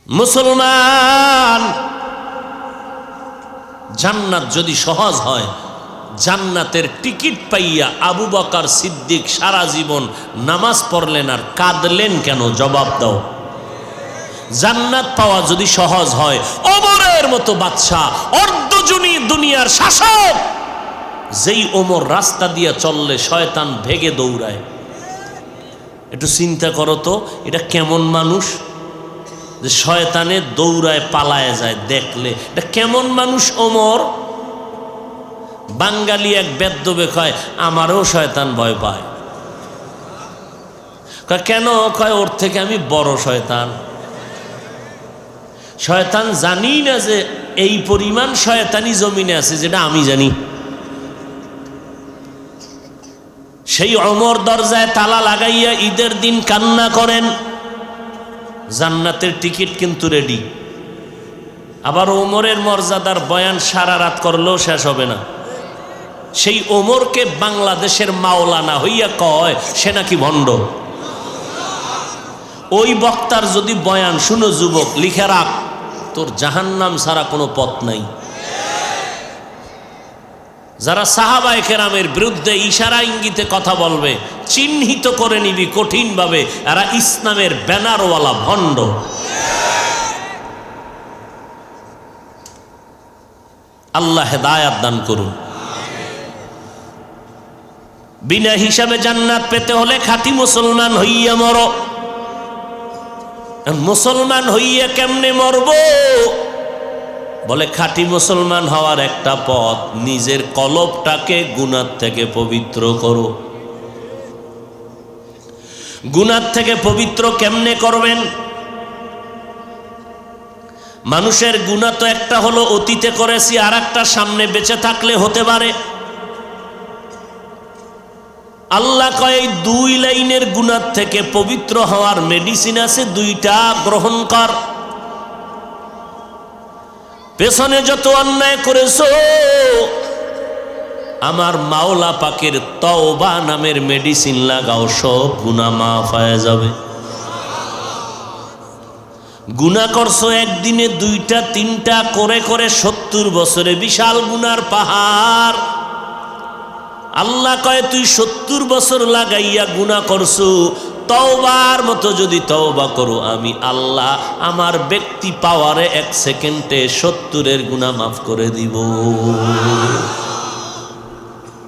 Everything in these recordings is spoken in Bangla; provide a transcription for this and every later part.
মুসলমান, জান্নাত যদি সহজ হয়, জান্নাতের টিকিট পাইয়া আবু বকর সিদ্দিক সারা জীবন নামাজ পড়লেন আর কাঁদলেন কেন? জবাব দাও। জান্নাত পাওয়া যদি সহজ হয়, ওমরের মতো বাদশা, অর্ধজনী দুনিয়ার শাসক, যেই ওমর রাস্তা দিয়ে চললে শয়তান ভেগে দৌড়ায়। একটু চিন্তা করো তো, এটা কেমন মানুষ যে শয়তানে দৌড়ায় পালায় যায় দেখলে? এটা কেমন মানুষ ওমর? বাঙালি এক বেদ্যবে কয়, আমারও শয়তান ভয় পায়। কেন? কয়, ওর থেকে আমি বড় শয়তান। শয়তান জানি না যে এই পরিমাণ শয়তানি জমিনে আছে, যেটা আমি জানি। সেই ওমর দরজায় তালা লাগাইয়া ঈদের দিন কান্না করেন, জান্নাতের টিকিট কিন্তু রেডি। আবার ওমরের মর্যাদার বয়ান সারা রাত করলেও শেষ হবে না। সেই ওমরকে বাংলাদেশের মাওলানা হইয়া কয় সে নাকি ভণ্ড। ওই বক্তার যদি বয়ান শুনো যুবক, লিখে রাখ, তোর জাহান্নাম ছাড়া কোনো পথ নাই। যারা সাহাবায়ে কেরামের বিরুদ্ধে ইশারা ইঙ্গিতে কথা বলবে, চিহ্নিত করে নিবি কঠিনভাবে, এরা ইসলামের ব্যানারওয়ালা ভণ্ড। আল্লাহ হেদায়াত দান করুন। বিনা হিসাবে জান্নাত পেতে হলে খাঁটি মুসলমান হইয়া মরো। মুসলমান হইয়া কেমনে মরব? বলে খাঁটি মুসলমান হওয়ার একটা পথ, নিজের কলবটাকে গুনাহ থেকে পবিত্র করো। গুনাহ থেকে পবিত্র কেমনে করবেন? মানুষের গুনাহ তো একটা হলো অতীতে করেছি, আর একটা সামনে বেঁচে থাকলে হতে পারে। আল্লাহ কয়, দুই লাইনের গুনাহ থেকে পবিত্র হওয়ার মেডিসিন আছে, দুইটা গ্রহণ কর। পেছনে যত অন্যায় করেছো, আমার মাওলা পাকের তওবা নামের মেডিসিন লাগাও, সব গুনাহ মাফ হয়ে যাবে। গুনাহ করছো একদিনে দুইটা তিনটা করে করে 70 বছরে বিশাল গুনার পাহাড়। আল্লাহ কয়, তুই 70 বছর লাগাইয়া গুনাহ করছো, তওবার মতো যদি তওবা করো, আমি আল্লাহ আমার ব্যক্তি পাওয়ারে 1 সেকেন্ডে 70-এর গুনাহ মাফ করে দিব।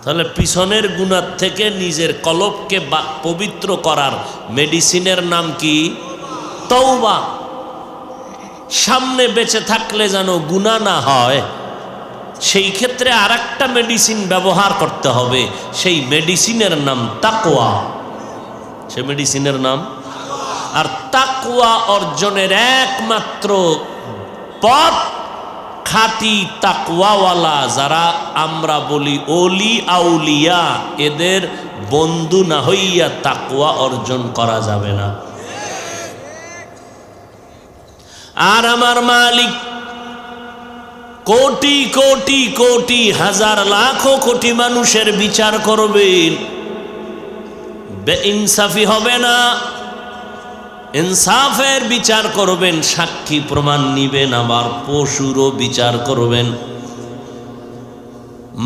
তাহলে পিছনের গুনাহ থেকে নিজের কলবকে পবিত্র করার মেডিসিনের নাম কি? তওবা। সামনে বেঁচে থাকলে যেন গুনাহ না হয়, সেই ক্ষেত্রে আরেকটা মেডিসিন ব্যবহার করতে হবে। সেই মেডিসিনের নাম তাকওয়া। সেই মেডিসিনের নাম, আর তাকওয়া অর্জনের একমাত্র পথ, খাঁটি তাকওয়াওয়ালা যারা আমরা বলি ওলি আউলিয়া, এদের বন্ধু না হইয়া তাকওয়া অর্জন করা যাবে না। আর আমার মালিক কোটি কোটি কোটি হাজার লাখো কোটি মানুষের বিচার করবেন, বেইনসাফি হবে না, ইনসাফের বিচার করবেন, সাক্ষী প্রমাণ নিবেন, আবার পশুরও বিচার করবেন।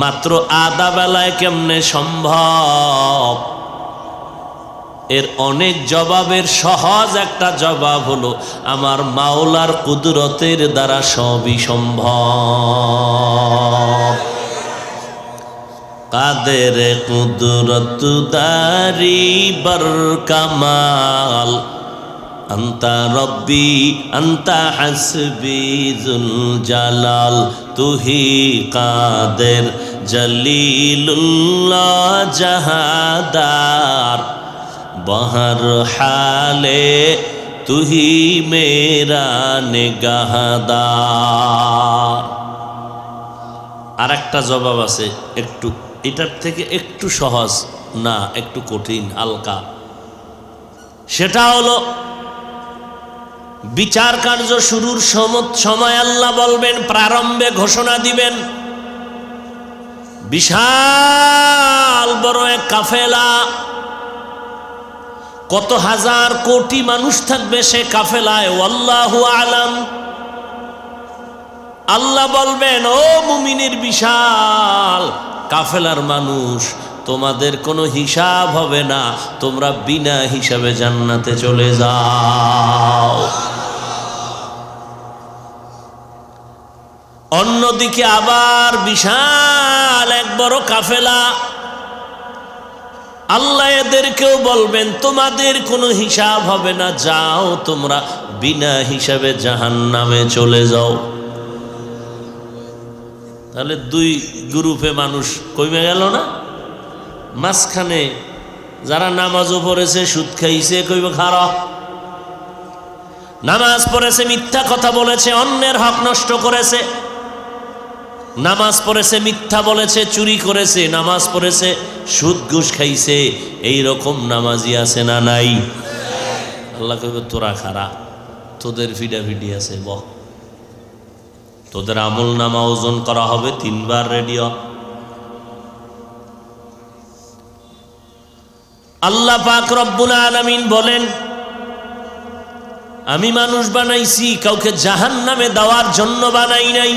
মাত্র আধা বেলায় কেমনে সম্ভব? এর অনেক জবাবের সহজ একটা জবাব হলো, আমার মাওলার কুদরতের দ্বারা সবই সম্ভব। কাদের কুদরত দারি বর কামাল, আন্তা রব্বি আন্তা হাসবি জুল জালাল, তুহি কাদের জলিলুল্লাহ জাহাদার, বহর হালে তুহি মেরা নিগাহদার। আর একটা জবাব আছে, একটু এটার থেকে একটু সহজ না, একটু কঠিন হালকা। সেটা হলো, বিচার কার্য শুরুর সময় আল্লাহ বলবেন, প্রারম্ভে ঘোষণা দিবেন, বিশাল বড় এক কাফেলা কত হাজার কোটি মানুষ থাকবে সে কাফেলায়, আল্লাহু আলাম। আল্লাহ বলবেন, ও মুমিনের বিশাল কাফেলার মানুষ, তোমাদের কোনো হিসাব হবে না, তোমরা বিনা হিসাবে জান্নাতে চলে যাও। অন্যদিকে আবার বিশাল এক বড় কাফেলা, আল্লাহ এদেরকেও বলবেন, তোমাদের কোনো হিসাব হবে না, যাও তোমরা বিনা হিসাবে জাহান্নামে চলে যাও। তাহলে দুই গ্রুপে মানুষ কমে গেল না? মাঝখানে যারা নামাজও পড়েছে, সুদ খাইছে, কইব খারাপ। নামাজ পড়েছে, মিথ্যা কথা বলেছে, অন্যের হক নষ্ট করেছে। নামাজ পড়েছে, মিথ্যা বলেছে, চুরি করেছে। নামাজ পড়েছে, সুদ ঘুষ খাইছে। এই রকম নামাজি আছে না নাই? আল্লাহ কইব, তোরা খারা, তোদের ফিডাফিডি আছে, বহ, তোদের আমল নামা ওজন করা হবে 3 বার রেডিও। আল্লাহ পাক রব্বুল আলামিন বলেন, আমি মানুষ বানাইছি, কাউকে জাহান্নামে দেওয়ার জন্য বানাই নাই।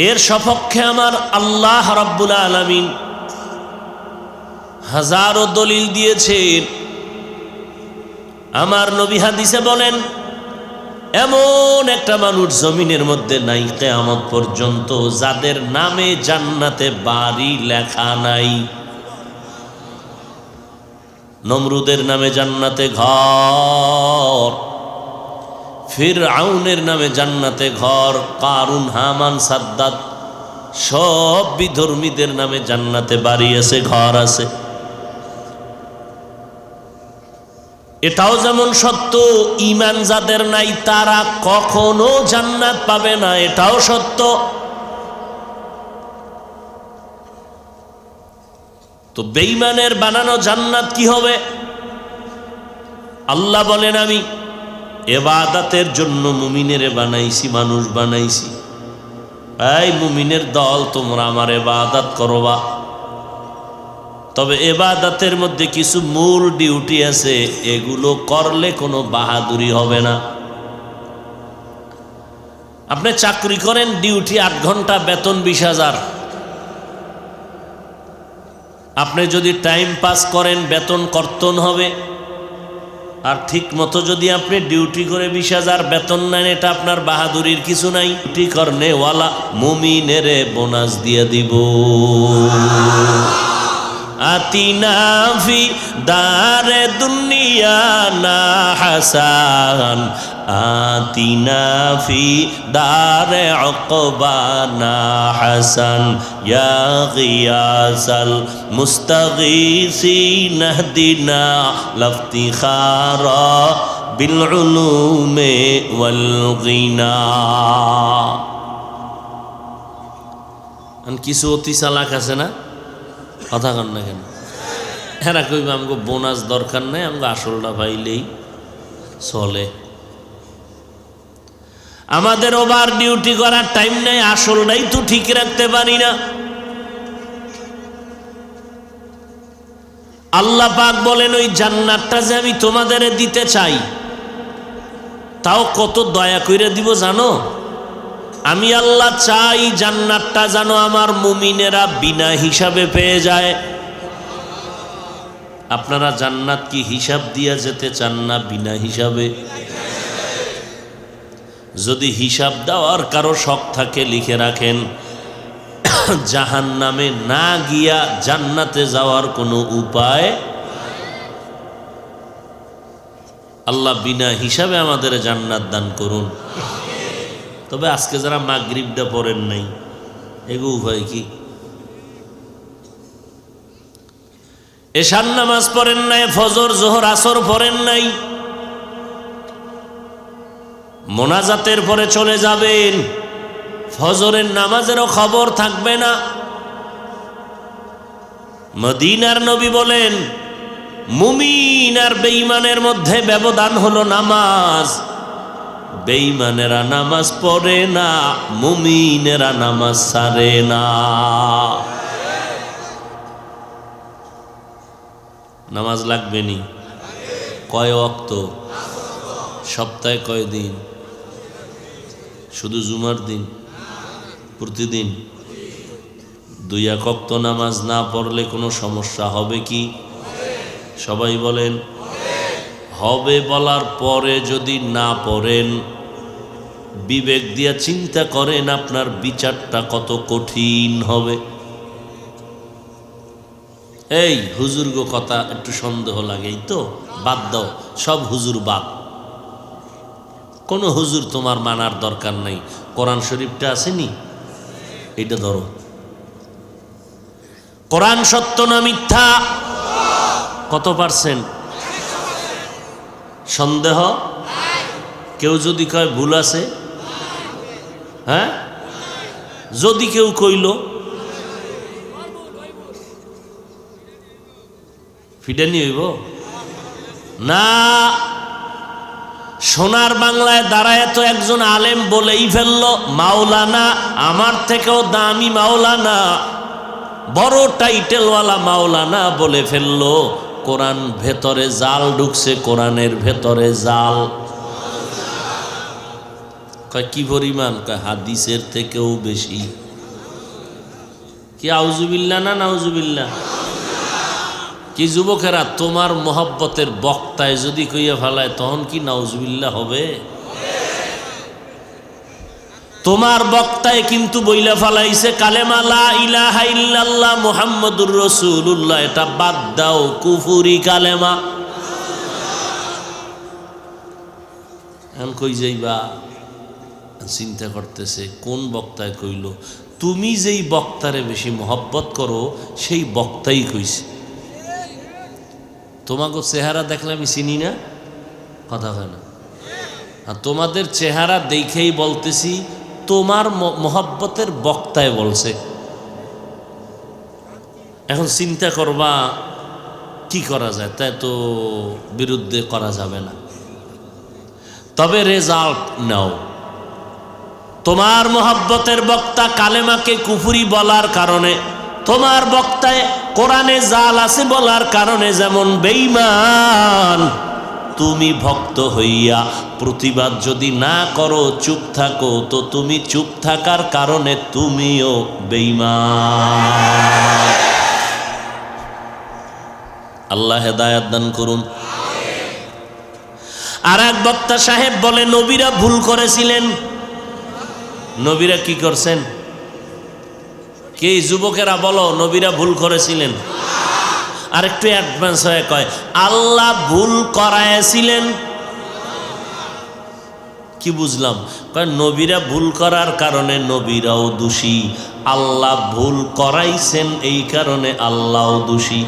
এর সপক্ষে আমার আল্লাহ রব্বুল আলামিন হাজারো দলিল দিয়েছেন। আমার নবী হাদিসে বলেন, এমন একটা মানুষ জমিনের মধ্যে নাই কিয়ামত পর্যন্ত যাদের নামে জান্নাতে বাড়ি লেখা নাই। নমরুদের নামে জান্নাতে ঘর, ফিরআউনের নামে জান্নাতে ঘর, কারুন, হামান, সাদ্দাত সব বিধর্মীদের নামে জান্নাতে বাড়ি আছে, ঘর আছে। এটাও যেমন সত্য, ঈমান যাদের নাই তারা কখনো জান্নাত পাবে না, এটাও সত্য। তো বেঈমানের বানানো জান্নাত কি হবে? আল্লাহ বলেন, আমি ইবাদতের জন্য মুমিনের বানাইছি, মানুষ বানাইছি। এই মুমিনের দল, তোমরা আমার ইবাদত করবা। তবে ইবাদতের মধ্যে কিছু মূল ডিউটি আছে, এগুলো করলে কোনো বাহাদুরি হবে না। আপনি চাকরি করেন, ডিউটি 8 ঘন্টা, বেতন 20,000। আপনি যদি টাইম পাস করেন, বেতন কর্তন হবে। আর ঠিক মতো যদি আপনি ডিউটি করে 20,000 বেতন নেন, এটা আপনার বাহাদুরির কিছু নাই। ডিউটি করনে ওয়ালা মুমিনেরে বোনাস দিয়ে দিব। আতিনা ফি দারে দুনিয়া না হাসান, আতিনা ফি দারে উকবা না হাসান, ইয়া গিয়াসাল মুস্তাগীসিন ইহদিনা লাফতিখারা বিল উলুমে ওয়াল গিনা। কিছু অতি চালাক আছে না, কথা কন না কেন? এরা কইব আমাকে বোনাস দরকার নেই, আমাকে আসলটা পাইলেই চলে। আমাদের ওভার ডিউটি করার টাইম নেই, আসলটাই তো ঠিক রাখতে পারি না। আল্লাহ পাক বলেন, ওই জান্নাতটা যে আমি তোমাদের দিতে চাই, তাও কত দয়া কইরা দিব জানো? আমি আল্লাহ চাই জান্নাতটা যেন আমার মুমিনেরা বিনা হিসাবে পেয়ে যায়। আপনারা জান্নাত কি হিসাব দিয়া যেতে চান না বিনা হিসাবে? যদি হিসাব দেওয়ার কারো শখ থাকে, লিখে রাখেন, জাহান্নামে না গিয়া জান্নাতে যাওয়ার কোনো উপায়। আল্লাহ বিনা হিসাবে আমাদের জান্নাত দান করুন। তবে আজকে যারা মাগরিবটা পড়েন নাই, এগো উপায় কি? এশার নামাজ পড়েন নাই, ফজর, জোহর, আসর পড়েন নাই, মোনাজাতের পরে চলে যাবেন, ফজরের নামাজেরও খবর থাকবে না। মদিনার নবী বলেন, মুমিন আর বেঈমানের মধ্যে ব্যবধান হলো নামাজ। বেঈমানেরা নামাজ পড়ে না, মুমিনেরা নামাজ ছাড়ে না। নামাজ লাগবে নি? কয় ওয়াক্ত? সপ্তাহে কয় দিন? শুধু জুমার দিন? প্রতিদিন? 2 ওয়াক্ত নামাজ না পড়লে কোনো সমস্যা হবে কি? সবাই বলেন হবে। বলার পরে যদি না পড়েন, বিবেক দিয়া চিন্তা করেন আপনার বিচারটা কত কঠিন হবে। এই হুজুর গো কথা একটু সন্দেহ লাগেই তো, বাদ দাও, সব হুজুর বাদ। কোনো হুজুর তোমার মানার দরকার নাই। কোরআন শরীফটা আসেনি, এটা ধরো। কোরআন সত্য না মিথ্যা? কত পার্সেন্ট? সন্দেহ? কেউ যদি কয় ভুল আছে, হ্যাঁ, যদি কেউ কইল ফিডানি হইব না। সোনার বাংলায় দাঁড়ায় তো একজন আলেম বলেই ফেললো, মাওলানা, আমার থেকেও দামি মাওলানা, বড় টাইটেলওয়ালা মাওলানা বলে ফেললো কোরআন ভেতরে জাল ঢুকছে, কোরআনের ভেতরে জাল। কয় কি পরিমাণ? কয় হাদিসের থেকেও বেশি। কি আউজুবিল্লাহ না নাউজুবিল্লাহ? কি যুবকেরা, তোমার মোহাব্বতের বক্তায় যদি কইয়া ফেলায় তখন কি নাউজুবিল্লাহ হবে? তোমার বক্তায় কিন্তু বইলা ফালাইছে কালেমা লা ইলাহা ইল্লাল্লাহ মুহাম্মাদুর রাসূলুল্লাহ, এটা বাদ দাও, কুফরি কালেমা। এখন কই যাইবা? চিন্তা করতেছে কোন বক্তায় কইল। তুমি যেই বক্তারে বেশি মহব্বত করো সেই বক্তাই কইছে। তোমাকে চেহারা দেখলে আমি চিনি না, কথা হয় না। আর তোমাদের চেহারা দেখেই বলতেছি তোমার মহব্বতের বক্তায় বলছে। এখন চিন্তা করবা কি করা যায়, তাই তো বিরুদ্ধে করা যাবে না। তবে রেজাল্ট নাও। তোমার মহব্বতের বক্তা কালেমাকে কুফরি বলার কারণে, তোমার বক্তায় কোরআনে জাল আছে বলার কারণে যেমন বেঈমান, তুমি ভক্ত হইয়া প্রতিবাদ যদি না করো, চুপ থাকো, তো তুমি চুপ থাকার কারণে তুমিও বেঈমান। আল্লাহ হেদায়েত দান করুন। আর এক বক্তা সাহেব বলে নবীরা ভুল করেছিলেন। নবীরা কি করছেন? কে যুবকেরা বলো, নবীরা ভুল করেছিলেন? আর একটু অ্যাডভান্স হয়ে কয় আল্লাহ ভুল করাইছিলেন। কি বুঝলাম? কয় নবীরা ভুল করার কারণে নবীরাও দোষী, আল্লাহ ভুল করাইছেন এই কারণে আল্লাহও দোষী।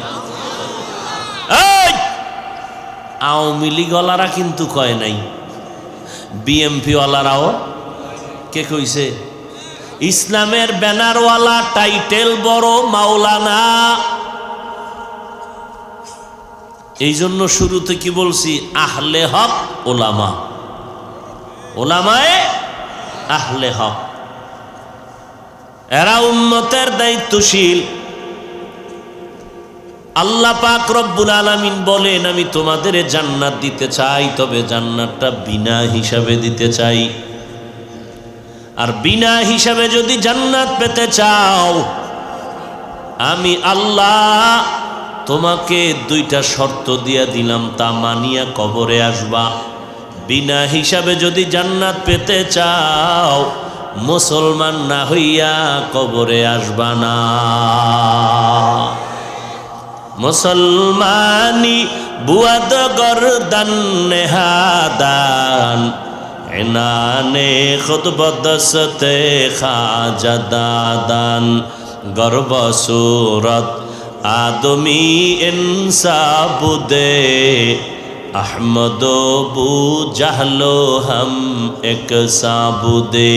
আওয়ামী লীগওয়ালারা কিন্তু কয় নাই, বিএমপি ওয়ালারাও। কে কইছে? ইসলামের ব্যানারওয়ালা, টাইটেল বড় মাওলানা। এই জন্য শুরুতে কি বলছি? আহলে হক ওলামা, ওলামায়ে আহলে হক। এরা উম্মতের দায়িত্বশীল। আল্লাহ পাক রব্বুল আলামিন বলেন, আমি তোমাদের জান্নাত দিতে চাই, তবে জান্নাতটা বিনা হিসাবে দিতে চাই। আর বিনা হিসাবে যদি জান্নাত পেতে চাও, আমি আল্লাহ তোমাকে 2টা শর্ত দিয়া দিলাম, তা মানিয়া কবরে আসবা। বিনা হিসাবে যদি জান্নাত পেতে চাও, মুসলমান না হইয়া কবরে আসবা না। মুসলমানি বুয়াদ গরদান নেহাদান, এনানে খুতবদসতে খাজাদাদান, গর্ব সুরত আদমি ইনসাবুদে, अहमद बू जहलो हम एक साबुदे।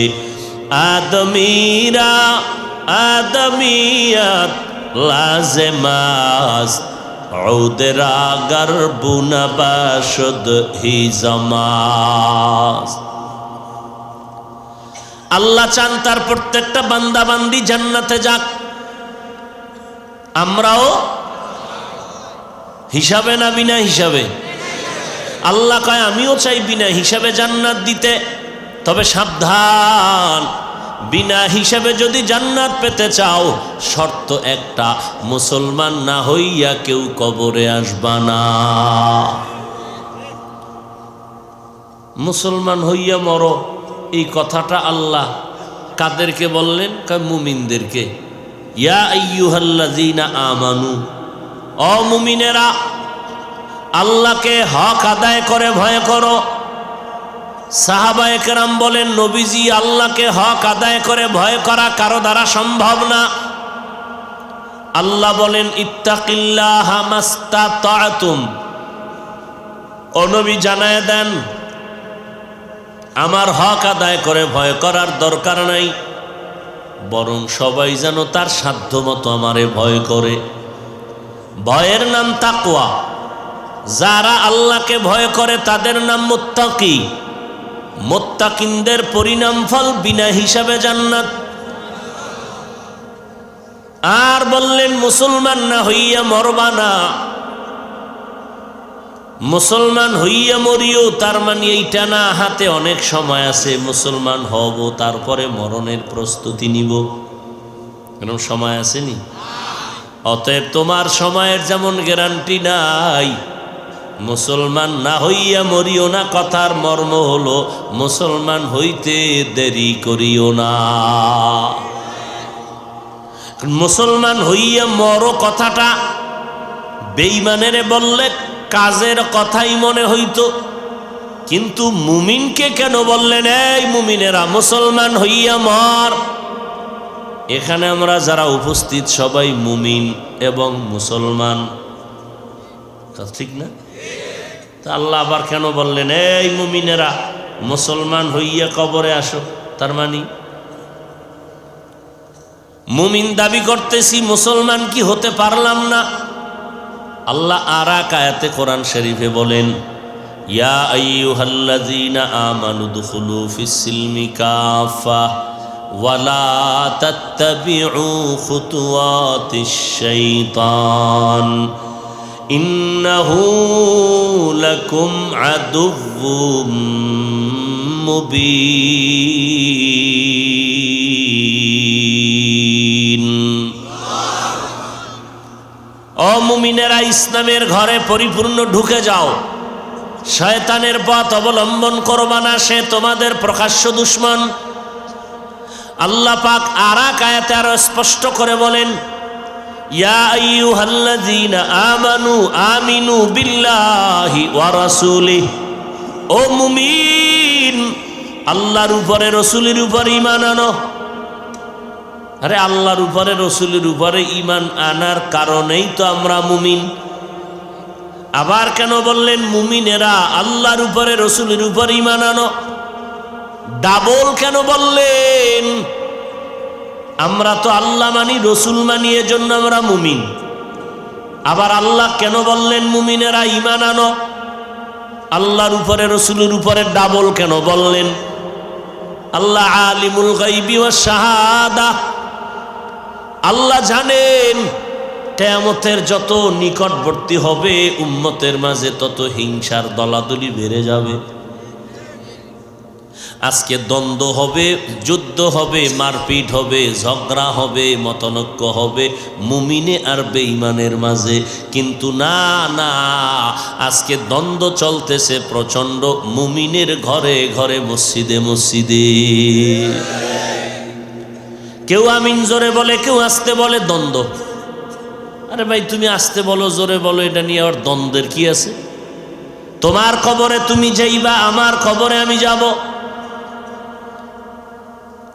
आदमीरा आदमियत लाज़िमास औदरा गर्बुन बाशुद ही जमास। আল্লাহ চান তার প্রত্যেকটা বান্দা বান্দি জান্নাতে যাক। আমরাও হিসাবে না বিনা হিসাবে? আল্লাহ কয় আমিও চাই বিনা হিসাবে জান্নাত দিতে, তবে সাবধান, বিনা হিসাবে যদি জান্নাত পেতে চাও শর্ত একটা, মুসলমান না হইয়া কেউ কবরে আসবা না। মুসলমান হইয়া মরো, এই কথাটা আল্লাহ কাদেরকে বললেন? মুমিনদেরকে। ইয়া আইয়ুহাল্লাযীনা আমানু, ও মুমিনেরা, আল্লাহকে হক আদায় করে ভয় করো। সাহাবায়ে কেরাম বলেন, নবীজি, আল্লাহকে হক আদায় করে ভয় করা কারো দ্বারা সম্ভব না। আল্লাহ বলেন, ইত্তাকিল্লাহা মাস্তাতাতুম। ও নবী জানায় দেন, আমার হক আদায় করে ভয় করার দরকার নাই, বরং সবাই যেন তার সাধ্য মতো আমারে ভয় করে। ভয়ের নাম তাকওয়া। যারা আল্লাহকে ভয় করে তাদের নাম মুত্তাকি। মুত্তাকিনদের পরিণাম ফল বিনা হিসাবে জান্নাত। আর বললেন, মুসলমান না হইয়া মরবা না। মুসলমান হইয়া মরিও তার মানে এইটা না, হাতে অনেক সময় আছে, মুসলমান হব তারপরে মরণের প্রস্তুতি নিব, এরকম সময় আসেনি। অতএব তোমার সময়ের যেমন গ্যারান্টি নাই, মুসলমান না হইয়া মরিও না কথার মর্ম হলো মুসলমান হইতে দেরি করিও না। মুসলমান হইয়া মরো কথাটা বেঈমানের বললে কাজের কথাই মনে হইতো, কিন্তু মুমিনকে কেন বললেন, এই মুমিনেরা মুসলমান হইয়া মর? এখানে আমরা যারা উপস্থিত সবাই মুমিন এবং মুসলমান, ঠিক না? তা আল্লাহ আবার কেন বললেন, এই মুমিনেরা মুসলমান হইয়া কবরে আসো? তার মানে মুমিন দাবি করতেছি, মুসলমান কি হতে পারলাম না? আল্লাহ আর এক আয়াতে কোরআন শরীফে বলেন, ইয়া আইয়ুহাল্লাযীনা আমানু দুখুলু ফিস-সিলমি কাফা ওয়ালা তাত্তাবিউ খুতুওয়াতিশ শাইতান ইন্নাহু লাকুম আদুউম মুবিন। ও মুমিনেরা, ইসলামের ঘরে পরিপূর্ণ ঢুকে যাও, শয়তানের পথ অবলম্বন করবা না, সে তোমাদের প্রকাশ্য দুশমন। আল্লাহ পাক আর এক আয়াতে আরো স্পষ্ট করে বলেন, ইয়া আইয়ুহাল্লাযীনা আমানু আমিনু বিল্লাহি ওয়া রাসূলিহি। ও মুমিন, আল্লাহর উপরে রসুলের উপরে ঈমান আনো। আরে আল্লাহর উপরে রসুলের উপরে ঈমান আনার কারণেই তো আমরা মুমিন। আবার কেন বললেন মুমিনেরা আল্লাহর উপরে রসুলের উপর ঈমান আনো? ডাবল কেন বললেন? আমরা তো আল্লাহ মানি, রসুল মানি, এজন্য আমরা মুমিন। আবার আল্লাহ কেন বললেন মুমিনেরা ঈমান আনো? আল্লাহর উপরে রসুলের উপরে ডাবল কেন বললেন? আল্লাহ আলিমুল গায়বি ওয়াশ শাহাদা, আল্লাহ জানেন কিয়ামতের যত নিকটবর্তী হবে উম্মতের মাঝে তত হিংসার দলাদলি বেড়ে যাবে। আজকে দ্বন্দ্ব হবে, যুদ্ধ হবে, মারপিট হবে, ঝগড়া হবে, মতনৈক্য হবে মুমিনে আর বেঈমানের মাঝে। কিন্তু না না, আজকে দ্বন্দ্ব চলতেছে প্রচণ্ড মুমিনের ঘরে ঘরে, মসজিদে মসজিদে। কেউ আমিন জোরে বলে, কেউ আস্তে বলে, দ্বন্দ্ব। আরে ভাই, তুমি আস্তে বলো জোরে বলো, এটা নিয়ে আর দ্বন্দ্বের কি আছে? তোমার কবরে তুমি যাইবা, আমার কবরে আমি যাব।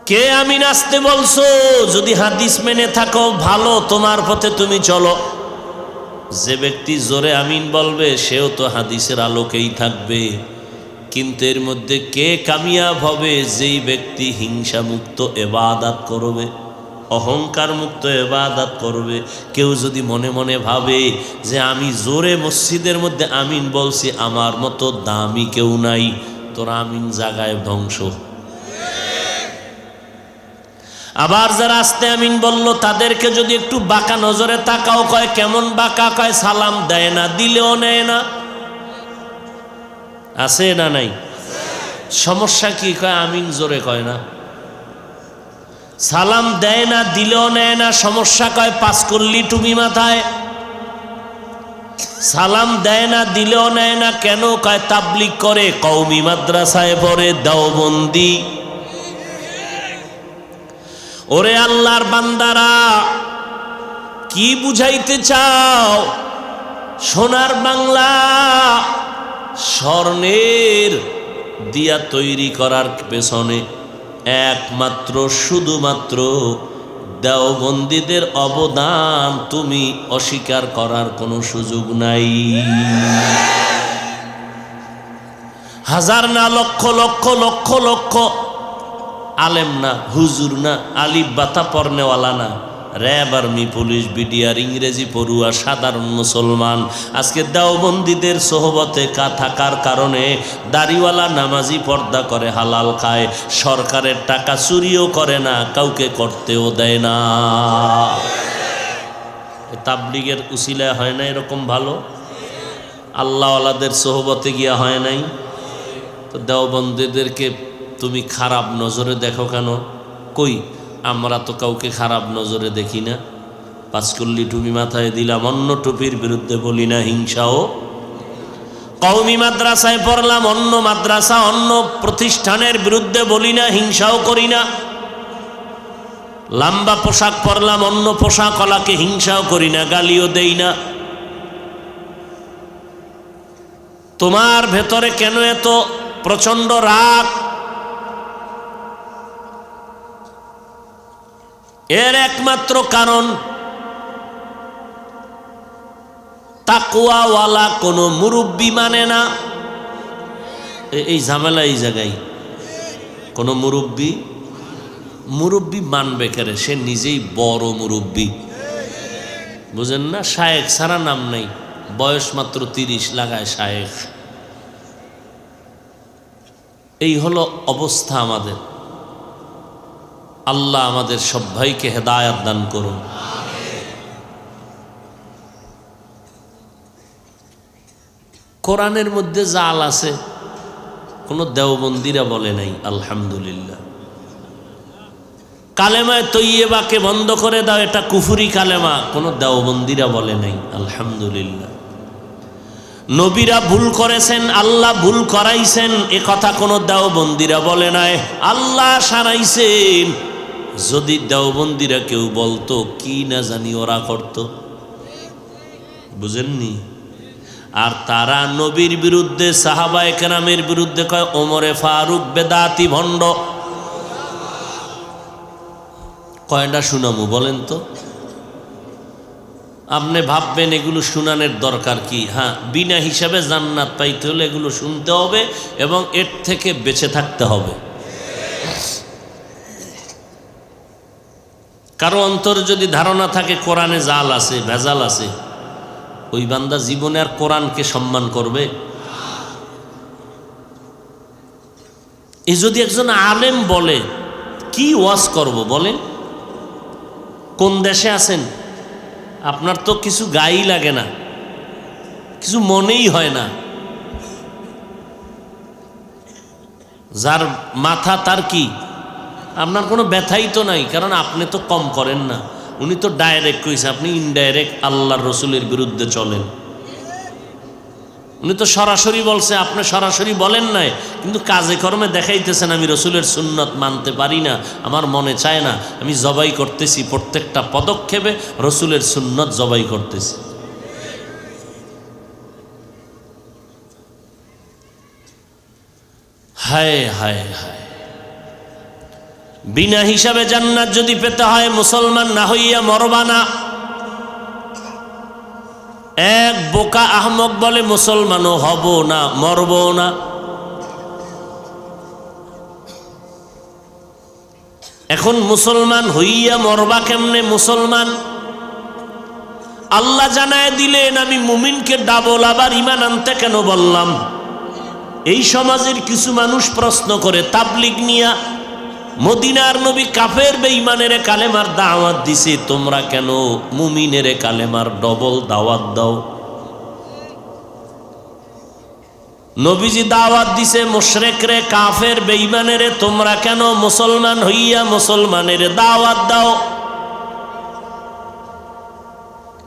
কে আমিন আসতে বলছো? যদি হাদিস মেনে থাকো ভালো, তোমার পথে তুমি চলো। যে ব্যক্তি জোরে আমিন বলবে সেও তো হাদিসের আলোকেই থাকবে। কিন্তু এর মধ্যে কে কামিয়াব হবে? যেই ব্যক্তি হিংসা মুক্ত ইবাদত করবে, অহংকার মুক্ত ইবাদত করবে। কেউ যদি মনে মনে ভাবে যে আমি জোরে মসজিদের মধ্যে আমিন বলছি, আমার মতো দামি কেউ নাই, তোর আমিন জাগায় ধ্বংস। আবার যারা আস্তে আমিন বলল তাদেরকে যদি একটু বাঁকা নজরে তাকাও, কয় কেমন বাঁকা, কয় সালাম দেয় না, দিলেও নেয় না। আছে না নাই? সমস্যা কি? কয় আমিন জোরে কয় না। সালাম দেয় না, দিলেও নেয় না, সমস্যা কয় পাঁচ কল্লি টুপি মাথায়। সালাম দেয় না, দিলেও নেয় না, কেন? কয় তাবলিগ করে, কওমি মাদ্রাসায় পড়ে, দেওবন্দি। ওরে আল্লাহর বান্দারা, কি বুঝাইতে চাও? সোনার বাংলা স্বর্ণের দিয়া তৈরি করার পেছনে একমাত্র শুধুমাত্র দেওবন্দীদের অবদান তুমি অস্বীকার করার কোনো সুযোগ নাই। হাজার না, লক্ষ লক্ষ লক্ষ লক্ষ আলেম না, হুজুর না, আলিফ বাতা পড়নেওয়ালা না, র্যাব, আর্মি, পুলিশ, বিডিআর, ইংরেজি পড়ুয়া সাধারণ মুসলমান আজকে দেওবন্দীদের সোহবতে থাকার কারণে দাড়িওয়ালা নামাজি পর্দা করে, হালাল খায়, সরকারের টাকা চুরিও করে না, কাউকে করতেও দেয় না। তাবলিগের উসিলায় হয় না এরকম ভালো? আল্লাহওয়ালাদের সোহবতে গিয়া হয় নাই? তো দেওবন্দীদেরকে তুমি খারাপ নজরে দেখো কেন? কই, আমরা তো কাউকে খারাপ নজরে দেখি না। পাঁচকল্লি টুপি মাথায় দিলাম, অন্য টুপির বিরুদ্ধে বলি না হিংসাও। কওমি মাদ্রাসায় পড়লাম, অন্য মাদ্রাসা অন্য প্রতিষ্ঠানের বিরুদ্ধে বলি না, হিংসাও করি না। লম্বা পোশাক পরলাম, অন্য পোশাক ওয়ালাকে হিংসাও করি না, গালিও দেই না। তোমার ভেতরে কেন এত প্রচন্ড রাগ? এর একমাত্র কারণ তাকওয়াওয়ালা কোনো মুরব্বি মানে না। এই ঝামেলা এই জায়গায়। কোনো মুরব্বি মানবে কেরে? সে নিজেই বড় মুরব্বি, বুঝেন না? শায়েখ সারা নাম নেই, বয়স মাত্র 30, লাগায় শায়েখ। এই হলো অবস্থা আমাদের। আল্লাহ আমাদের সব ভাইকে হেদায়াত দান করুন। কোরআনের মধ্যে জাল আছে, কোনো দেওবন্দীরা বলে নাই, আলহামদুলিল্লাহ। কালেমায়ে তৈয়বাকে বন্ধ করে দাও, এটা কুফরি কালেমা, কোনো দেওবন্দীরা বলে নাই, আলহামদুলিল্লাহ। নবীরা ভুল করেছেন, আল্লাহ ভুল করাইছেন, এ কথা কোনো দেওবন্দীরা বলে নাই, আল্লাহ সারাইছেন। যদি দেওবন্দীরা কেউ বলতো, কি না জানি ওরা করত, বুঝেননি? আর তারা নবীর বিরুদ্ধে, সাহাবায়ে কেরামের বিরুদ্ধে কয় ওমরে ফারুক বেদাতি ভণ্ড। কয়টা শুনামু বলেন তো? আপনি ভাববেন এগুলো শুনানোর দরকার কি? হ্যাঁ, বিনা হিসাবে জান্নাত পাইতে হলে এগুলো শুনতে হবে এবং এর থেকে বেঁচে থাকতে হবে। কারো অন্তরে যদি ধারণা থাকে কোরআনে জাল আছে, ভেজাল আছে, ওই বান্দা জীবনে আর কোরআনকে সম্মান করবে? এই যদি একজন আলেম বলে, কি ওয়াজ করব বলেন? কোন দেশে আছেন? আপনার তো কিছু গায়েই লাগে না, কিছু মনেই হয় না। যার মাথা তার কি, আপনার কোনো ব্যথাই তো নাই, কারণ আপনি তো কম করেন না। উনি তো ডাইরেক্ট কইছে, আপনি ইনডাইরেক্ট আল্লাহর রসুলের বিরুদ্ধে চলেন। উনি তো সরাসরি বলছে, আপনি সরাসরি বলেন নাই, কিন্তু কাজে কর্মে দেখাইতেছেন আমি রসুলের সুন্নত মানতে পারি না, আমার মনে চায় না, আমি জবাই করতেছি, প্রত্যেকটা পদক্ষেপে রসুলের সুন্নত জবাই করতেছি। হায় হায় হায়, বিনা হিসাবে জান্নাত যদি পেতে হয় মুসলমান না হইয়া মরবা না। এক বোকা আহমক বলে মুসলমানও হব না, মরব না। এখন মুসলমান হইয়া মরবা কেমনে? মুসলমান আল্লাহ জানায় দিলেন, আমি মুমিনকে ডাবল আবার ঈমান আনতে কেন বললাম? এই সমাজের কিছু মানুষ প্রশ্ন করে তাবলিগ নিয়া, মদিনার নবী কাফের বেঈমানের কালেমার দাওয়াত দিছে, তোমরা কেন মুমিনের কালেমার ডবল দাওয়াত দাও? নবীজি দাওয়াত দিছে মুশরিকরে, কাফের বেঈমানের, তোমরা কেন মুসলমান হইয়া মুসলমানের দাওয়াত দাও?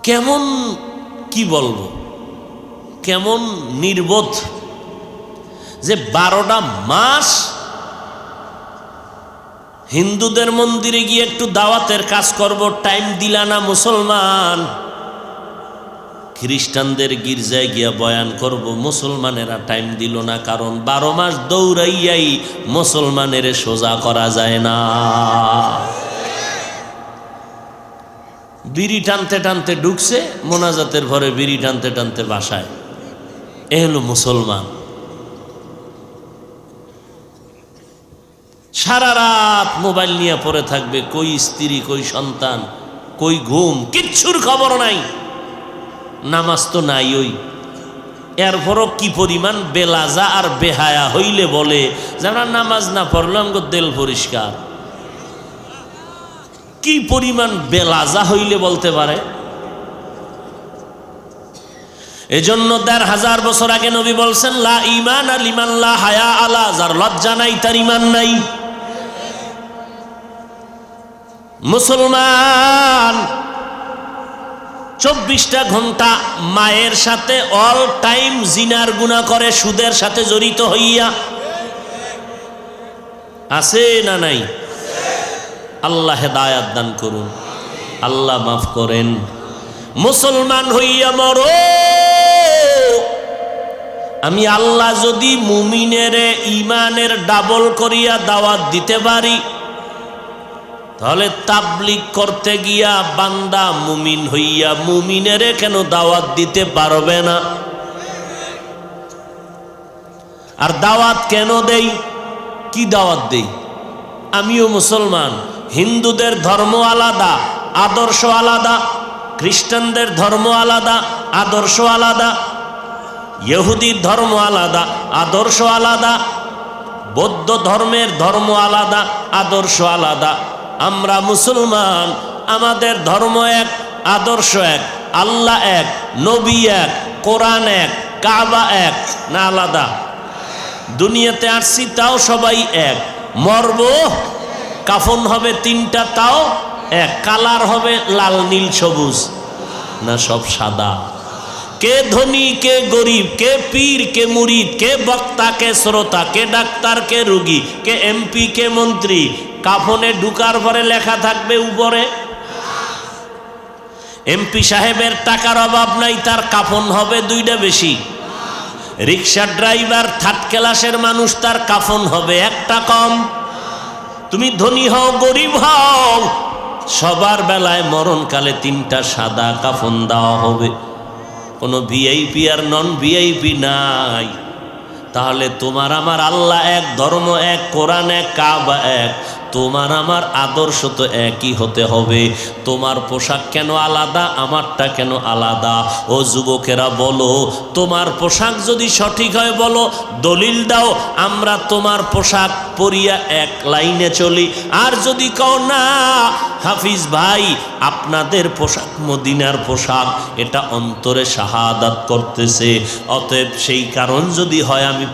কেমন, কি বলবো, কেমন নির্বোধ যে 12টা মাস হিন্দুদের মন্দিরে গিয়ে একটু দাওয়াতের কাজ করব, টাইম দিলা না মুসলমান। খ্রিস্টানদের গির্জায় গিয়া বয়ান করব, মুসলমানেরা টাইম দিল না, কারণ 12 মাস দৌড়াইয়াই মুসলমানের সোজা করা যায় না। বিড়ি টানতে টানতে ঢুকছে মোনাজাতের ঘরে, বিড়ি টানতে টানতে বাসায়। এ হলো মুসলমান। সারা রাত মোবাইল নিয়ে পড়ে থাকবে, কই স্ত্রী, কই সন্তান, কই ঘুম, কিচ্ছুর খবর নাই। নামাজ তো নাই ওই। এরপরও কি পরিমাণ বেলাজা আর বেহায়া হইলে বলে যারা নামাজ না পড়লে আমগো দিল পরিষ্কার। কি পরিমাণ বেলাজা হইলে বলতে পারে। এজন্য 1500 বছর আগে নবী বলছেন, লা ঈমান লিমান লা হায়া আলা, যার লজ্জা নাই তার ঈমান নাই। মুসলমান 24টা ঘন্টা মায়ের সাথে অল টাইম জিনার গুনাহ করে, সুদের সাথে জড়িত হইয়া। আছে না নাই? আল্লাহ হেদায়াত দান করুন, আল্লাহ মাফ করেন। মুসলমান হইয়া মরো। আমি আল্লাহ যদি মুমিনের ঈমানের ডাবল করিয়া দাওয়াত দিতে পারি, তাহলে তাবলীগ করতে গিয়া বান্দা মুমিন হইয়া মুমিনের কেন দাওয়াত দিতে পারবে না? আর দাওয়াত কেন দেই? কি দাওয়াত দেই? আমিও মুসলমান, হিন্দুদের ধর্ম আলাদা, আদর্শ আলাদা, খ্রিস্টানদের ধর্ম আলাদা, আদর্শ আলাদা, ইহুদির ধর্ম আলাদা, আদর্শ আলাদা, বৌদ্ধ ধর্মের ধর্ম আলাদা, আদর্শ আলাদা। আমরা মুসলমান, আমাদের ধর্ম এক, আদর্শ এক, আল্লাহ এক, নবী এক, কোরআন এক, কাবা এক, না আলাদা? দুনিয়াতে আসছি তাও সবাই এক, মরব কাফন হবে 3টা তাও এক, কালার হবে লাল নীল সবুজ, না সব সাদা? কে ধনী কে গরিব, কে পীর কে মুরিদ, কে বক্তা কে শ্রোতা, কে ডাক্তার কে রোগী, কে এমপি কে মন্ত্রী, কাফনে ঢুকার পরে লেখা থাকবে উপরে। এমপি সাহেবের টাকার অভাব নাই, তার কাফন হবে 2টা বেশি। রিক্সা ড্রাইভার 3rd ক্লাসের মানুষ, তার কাফন হবে 1টা কম। তুমি ধনী হও গরিব হও, সবার বেলায় মরণকালে 3টা সাদা কাফন দেওয়া হবে। কোনো ভিআইপি আর নন ভিআইপি নাই। তাহলে তোমার আমার আল্লাহ এক, ধর্ম এক, কোরআন এক, কাবা এক, তোমার আমার আদর্শ তো একই হতে হবে। তোমার পোশাক কেন আলাদা, আমারটা কেন আলাদা? ও যুবকেরা বলো, তোমার পোশাক যদি সঠিক হয় বলো, দলিল দাও, আমরা তোমার পোশাক পরিয়া এক লাইনে চলি। আর যদি কও না হাফিজ ভাই আপনাদের পোশাক মদিনার পোশাক, এটা অন্তরে শাহাদাত করতেছে, অতএব সেই কারণ যদি হয় আমি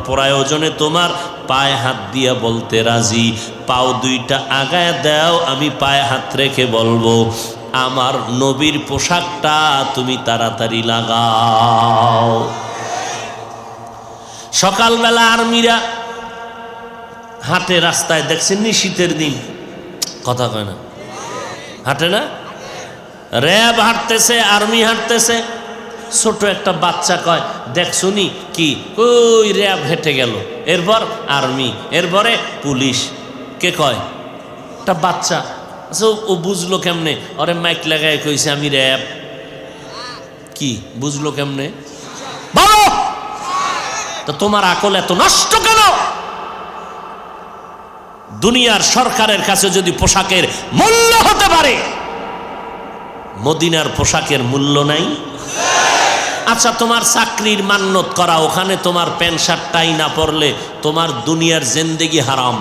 প্রয়োজনে তোমার পায়ে হাত দিয়া বলতে রাজি। পাও 2টা আগায় দাও, আমি পায়ে হাত রেখে বলবো আমার নবীর পোশাকটা তুমি তাড়াতাড়ি লাগাও। সকালবেলা আর্মিরা হাঁটে রাস্তায়, দেখছেন শীতের দিন, কথা কয় না, হাঁটে না? র্যাব হাঁটতেছে, আর্মি হাঁটতেছে। ছোট একটা বাচ্চা কয়, দেখ শুনি কি, ওই র্যাব হেঁটে গেল, এরপর আর্মি, এরপরে পুলিশ। কে কয়? একটা বাচ্চা। আচ্ছা ও বুঝলো কেমনে? ওরে মাইক লাগায় কইছে আমি র্যাব। কি বুঝলো কেমনে বলো? তো তোমার আকল এত নষ্ট কেন? দুনিয়ার সরকারের কাছে যদি পোশাকের মূল্য হতে পারে, মদিনার পোশাকের মূল্য নাই? আচ্ছা তোমার চাকরির মান্যত করা, ওখানে তোমার প্যান্ট শার্ট টাই না পরলে তোমার দুনিয়ার জিন্দেগি হারাম,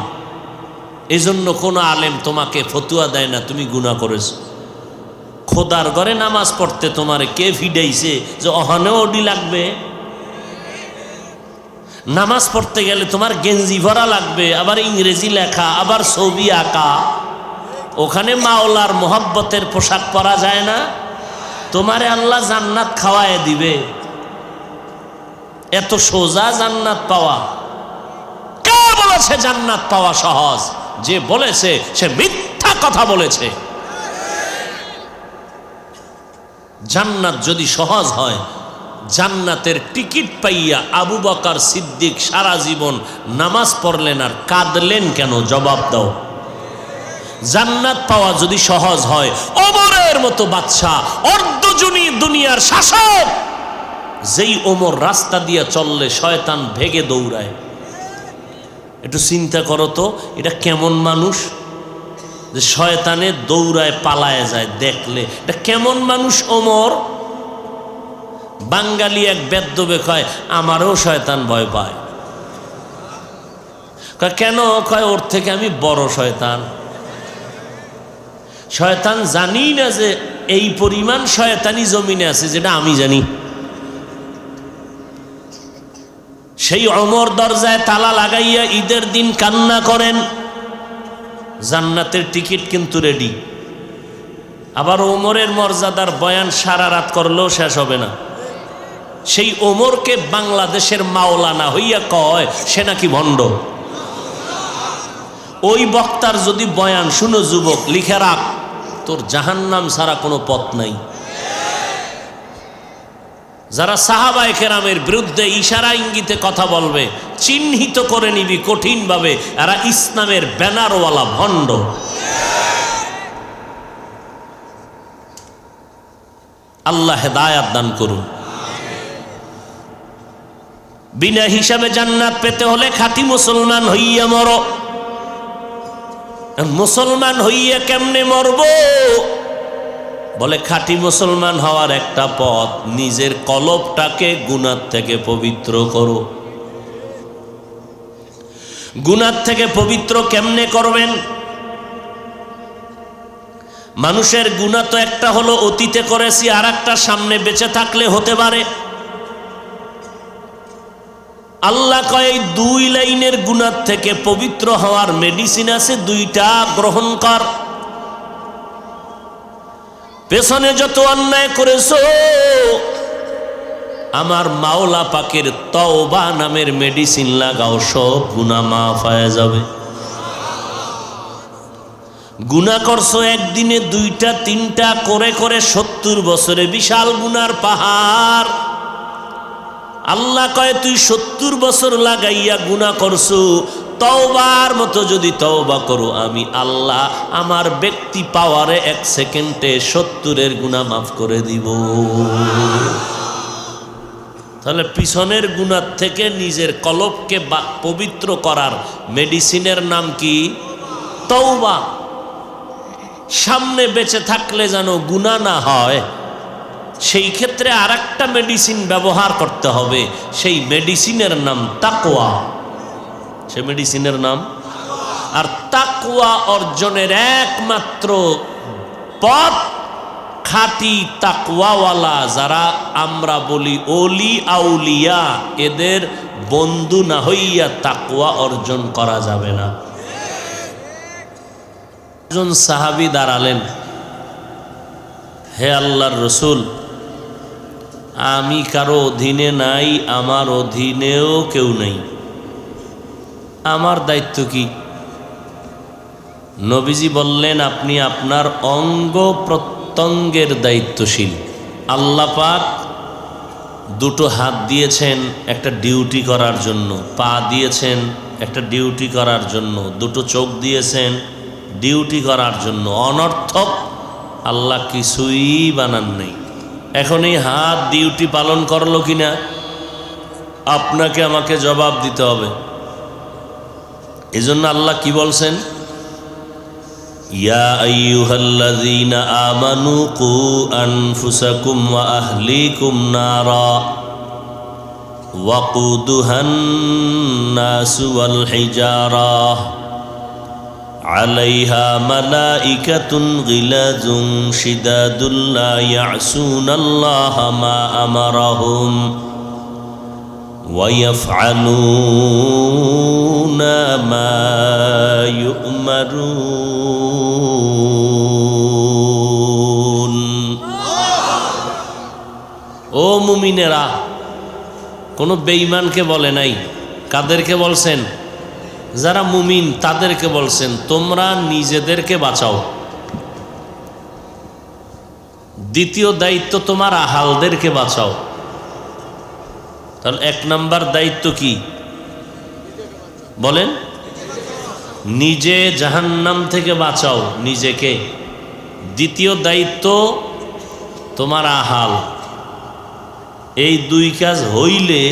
এই জন্য কোনো আলেম তোমাকে ফতুয়া দেয় না তুমি গুনাহ করেছো। খোদার ঘরে নামাজ পড়তে তোমারে কে ফিডাইছে যে অহনেও ওডি লাগবে? নামাজ পড়তে গেলে তোমার গেঞ্জি ভরা লাগবে, আবার ইংরেজি লেখা, আবার ছবি আঁকা। ওখানে মাওলার মোহাব্বতের পোশাক পরা যায় না? তোমারে আল্লাহ জান্নাত খাওয়ায় দিবে। এত সোজা জান্নাত পাওয়া? কে বলেছে জান্নাত পাওয়া সহজ? যে বলেছে সে মিথ্যা কথা বলেছে। জান্নাত যদি সহজ হয়, জান্নাতের টিকিট পাইয়া আবু বকর সিদ্দিক সারা জীবন নামাজ পড়লেন আর কাঁদলেন কেন? জবাব দাও। জান্নাত পাওয়া যদি সহজ হয়, ওমরের মতো বাদশা, অর্ধজনী দুনিয়ার শাসক, যেই ওমর রাস্তা দিয়ে চললে শয়তান ভেগে দৌড়ায়। একটু চিন্তা করো তো, এটা কেমন মানুষ যে শয়তানে দৌড়ায় পালায় যায় দেখলে? এটা কেমন মানুষ ওমর? বাঙালি এক বেদ্যবে কয় আমারও শয়তান ভয় পায়। কেন? কয় ওর থেকে আমি বড় শয়তান। শয়তান জানি না যে এই পরিমাণ শয়তানি জমিনে আছে, যেটা আমি জানি। সেই ওমর দরজায় তালা লাগাইয়া ঈদের দিন কান্না করেন, জান্নাতের টিকিট কিন্তু রেডি। আবার ওমরের মর্যাদার বয়ান সারা রাত করলেও শেষ হবে না। সেই ওমরকে বাংলাদেশের মাওলানা হইয়া কয় সে নাকি ভণ্ড। ওই বক্তার যদি বয়ান শুনো যুবক, লিখে রাখ, তোর জাহান্নাম ছাড়া কোনো পথ নাই। যারা সাহাবায়ে কেরামের বিরুদ্ধে ইশারা ইঙ্গিতে কথা বলবে, চিহ্নিত করে নিবি কঠিনভাবে, এরা ইসলামের ব্যানারওয়ালা ভণ্ড। আল্লাহ হেদায়াত দান করুন। বিনা হিসাবে জান্নাত পেতে হলে খাঁটি মুসলমান হইয়া মরো। মুসলমান হইয়া কেমনে মরব? বলে খাঁটি মুসলমান হওয়ার একটা পথ, নিজের কলবটাকে গুনাহ থেকে পবিত্র করো। গুনাহ থেকে পবিত্র কেমনে করবেন? মানুষের গুনাহ তো একটা হলো অতীতে করেছি, আর একটা সামনে বেঁচে থাকলে হতে পারে। আল্লাহ কয় দুই লাইনের গুনাহ থেকে পবিত্র হওয়ার মেডিসিন আছে, দুইটা গ্রহণ কর। পেছনে যত অন্যায় করেছো, আমার মাওলা পাকের তওবা নামের মেডিসিন লাগাও, সব গুনাহ মাফ হয়ে যাবে। গুনাহ করছো একদিনে দুইটা তিনটা করে করে 70 বছরে বিশাল গুনার পাহাড়। আল্লাহ কয় তুই 70 বছর লাগাইয়া গুনাহ করছো, তওবার মতো যদি তওবা করো, আমি আল্লাহ আমার ব্যক্তি পাওয়ারে 1 সেকেন্ডে 70-এর গুনাহ মাফ করে দিব। তাহলে পিছনের গুনাহ থেকে নিজের কলবকে পবিত্র করার মেডিসিনের নাম কি? তওবা। সামনে বেঁচে থাকলে যেন গুনাহ না হয়, সেই ক্ষেত্রে আরেকটা মেডিসিন ব্যবহার করতে হবে। সেই মেডিসিনের নাম তাকওয়া। সেই মেডিসিনের নাম, আর তাকওয়া অর্জনের একমাত্র পথ, খাঁটি তাকওয়াওয়ালা যারা আমরা বলি ওলি আউলিয়া, এদের বন্ধু না হইয়া তাকওয়া অর্জন করা যাবে না। একজন সাহাবী দাঁড়ালেন, হে আল্লাহর রসুল, আমি কারো অধীনে নাই, আমার অধীনেও কেউ নেই, আমার দায়িত্ব কি? নবীজি বললেন, আপনি আপনার অঙ্গ প্রত্যঙ্গের দায়িত্বশীল। আল্লাহ পাক দুটো হাত দিয়েছেন একটা ডিউটি করার জন্য, পা দিয়েছেন একটা ডিউটি করার জন্য, দুটো চোখ দিয়েছেন ডিউটি করার জন্য। অনর্থক আল্লাহ কিছুই বানান নেই। এখন এই হাত ডিউটি পালন করলো কিনা আপনাকে আমাকে জবাব দিতে হবে। এজন্য আল্লাহ কি বলছেন? ইয়া আইয়ুহাল্লাযীনা আমানু কু আনফুসাকুম ওয়া আহলিকুম নারা ওয়াকুদুহান নাসু ওয়াল হিজারা আলাইহা মালাইকাতুন গিলাযুন শিদাদুল লা ইয়াসুনাল্লাহা মা আমারাহুম ওয়া ইয়াফআলুনা মা ইউমারুন। ও মুমিনেরা, কোনো বেঈমানকে বলে নাই। কাদেরকে বলছেন? যারা মুমিন তাদেরকে বলছেন তোমরা নিজেদেরকে বাঁচাও। দ্বিতীয় দায়িত্ব তোমার আহালদেরকে বাঁচাও। তাহলে এক নাম্বার দায়িত্ব কি বলেন? নিজে জাহান্নাম থেকে বাঁচাও নিজেকে। দ্বিতীয় দায়িত্ব তোমার আহাল। এই দুই কাজ হইলে,